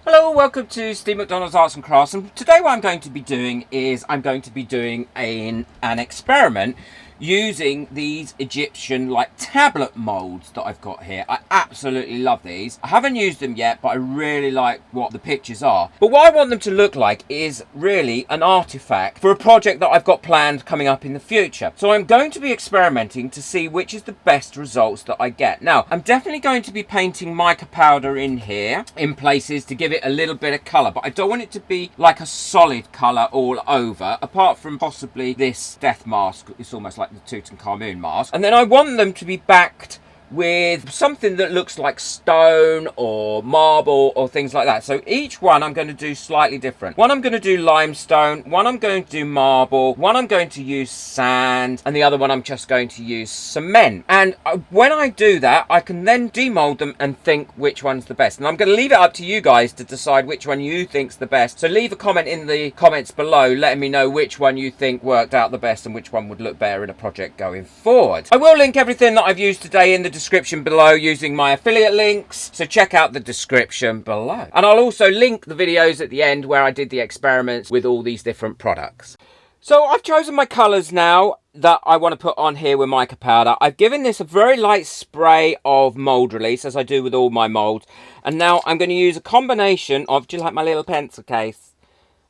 Hello, welcome to Steve McDonald's Arts and Crafts, and today what I'm going to be doing is I'm going to be doing an experiment using these Egyptian tablet molds that I've got here. I absolutely love these. I haven't used them yet, but I really like what the pictures are. But what I want them to look like is really an artifact for a project that I've got planned coming up in the future. So I'm going to be experimenting to see which is the best results that I get. Now, I'm definitely going to be painting mica powder in here in places to give it a little bit of colour, but I don't want it to be like a solid colour all over, apart from possibly this death mask. It's almost like the Tutankhamun mask. And then I want them to be backed with something that looks like stone or marble or things like that. So each one I'm going to do slightly different. One I'm going to do limestone, one I'm going to do marble, one I'm going to use sand, and the other one I'm just going to use cement. And when I do that, I can then demold them and think which one's the best. And I'm going to leave it up to you guys to decide which one you think's the best. So leave a comment in the comments below letting me know which one you think worked out the best and which one would look better in a project going forward. I will link everything that I've used today in the description below using my affiliate links, so check out the description below. And I'll also link the videos at the end where I did the experiments with all these different products. So I've chosen my colours now that I want to put on here with mica powder. I've given this a very light spray of mould release, as I do with all my moulds. And now I'm going to use a combination of, do you like my little pencil case?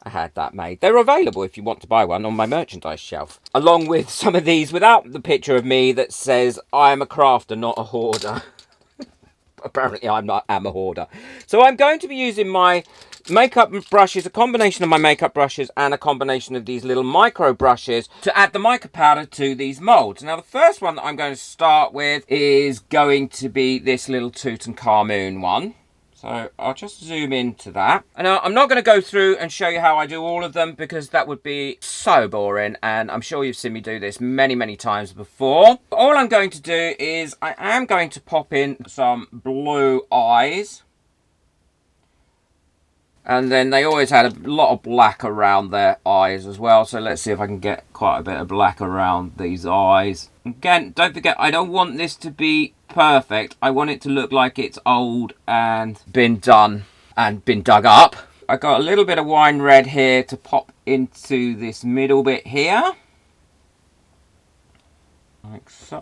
I had that made. They're available if you want to buy one on my merchandise shelf. Along with some of these without the picture of me that says, I am a crafter, not a hoarder. Apparently I'm a hoarder. So I'm going to be using my makeup brushes, a combination of my makeup brushes and a combination of these little micro brushes to add the mica powder to these molds. Now the first one that I'm going to start with is going to be this little Tutankhamun one. So I'll just zoom into that. And I'm not going to go through and show you how I do all of them because that would be so boring. And I'm sure you've seen me do this many, many times before. All I'm going to do is I am going to pop in some blue eyes. And then they always had a lot of black around their eyes as well. So let's see if I can get quite a bit of black around these eyes. Again, don't forget, I don't want this to be perfect. I want it to look like it's old and been done and been dug up. I got a little bit of wine red here to pop into this middle bit here. Like so.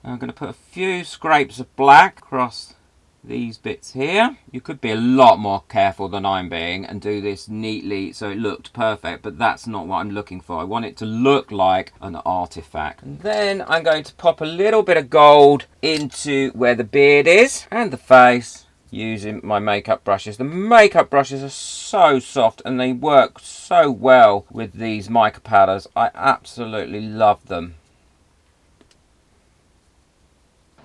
I'm going to put a few scrapes of black across these bits here. You could be a lot more careful than I'm being and do this neatly so it looked perfect, but that's not what I'm looking for. I want it to look like an artifact. And then I'm going to pop a little bit of gold into where the beard is and the face using my makeup brushes. The makeup brushes are so soft and they work so well with these mica powders. I absolutely love them.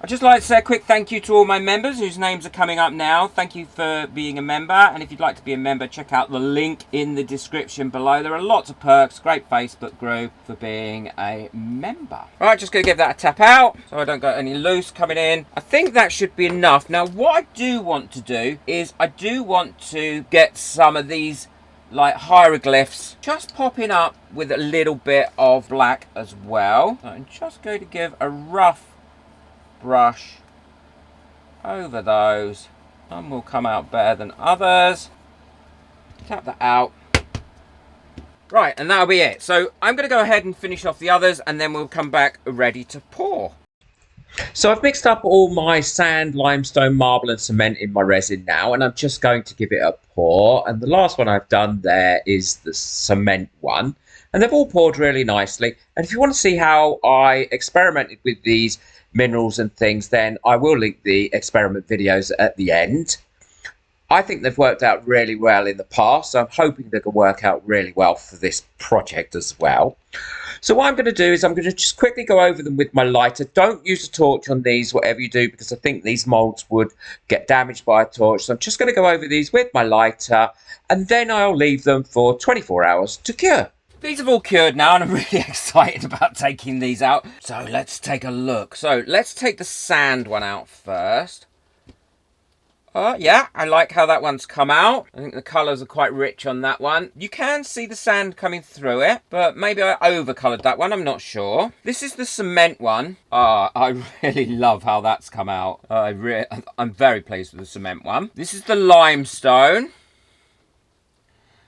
I'd just like to say a quick thank you to all my members whose names are coming up now. Thank you for being a member, and if you'd like to be a member, check out the link in the description below. There are lots of perks, great Facebook group for being a member. Alright, just going to give that a tap out so I don't get any loose coming in. I think that should be enough. Now what I do want to do is I do want to get some of these like hieroglyphs just popping up with a little bit of black as well. So I'm just going to give a rough brush over those. Some will come out better than others. Tap that out. Right, and that'll be it. So I'm going to go ahead and finish off the others and then we'll come back ready to pour. So I've mixed up all my sand, limestone, marble and cement in my resin now, and I'm just going to give it a pour. And the last one I've done there is the cement one, and they've all poured really nicely. And if you want to see how I experimented with these minerals and things, then I will link the experiment videos at the end. I think they've worked out really well in the past, so I'm hoping they can work out really well for this project as well. So what I'm going to do is I'm going to just quickly go over them with my lighter. Don't use a torch on these, whatever you do, because I think these molds would get damaged by a torch. So I'm just going to go over these with my lighter, and then I'll leave them for 24 hours to cure. These have all cured now and I'm really excited about taking these out. So let's take a look. So let's take the sand one out first. Yeah, I like how that one's come out. I think the colours are quite rich on that one. You can see the sand coming through it, but maybe I over-coloured that one, I'm not sure. This is the cement one. I really love how that's come out. I'm very pleased with the cement one. This is the limestone.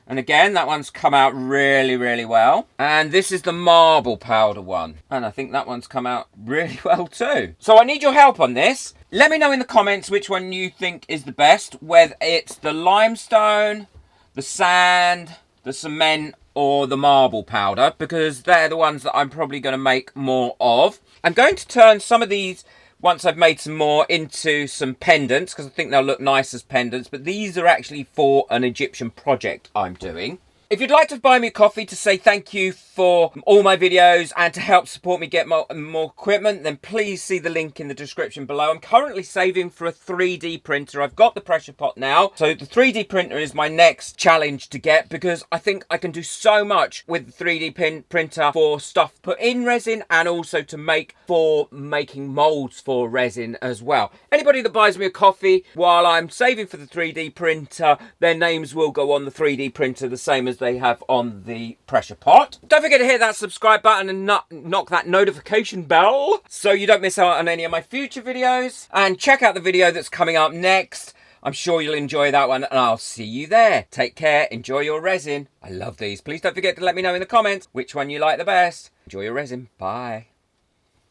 And again, that one's come out really, really well. And this is the marble powder one. And I think that one's come out really well too. So I need your help on this. Let me know in the comments which one you think is the best. Whether it's the limestone, the sand, the cement, or the marble powder. Because they're the ones that I'm probably going to make more of. I'm going to turn some of these, once I've made some more, into some pendants, because I think they'll look nice as pendants, but these are actually for an Egyptian project I'm doing. If you'd like to buy me a coffee to say thank you for all my videos and to help support me get more equipment, then please see the link in the description below. I'm currently saving for a 3D printer. I've got the pressure pot now, so the 3D printer is my next challenge to get, because I think I can do so much with the 3D printer for stuff put in resin and also to make for making molds for resin as well. Anybody that buys me a coffee while I'm saving for the 3D printer, their names will go on the 3D printer the same as they have on the pressure pot. Don't forget to hit that subscribe button and knock that notification bell so you don't miss out on any of my future videos. And check out the video that's coming up next. I'm sure you'll enjoy that one, and I'll see you there. Take care, enjoy your resin. I love these. Please don't forget to let me know in the comments which one you like the best. Enjoy your resin. Bye.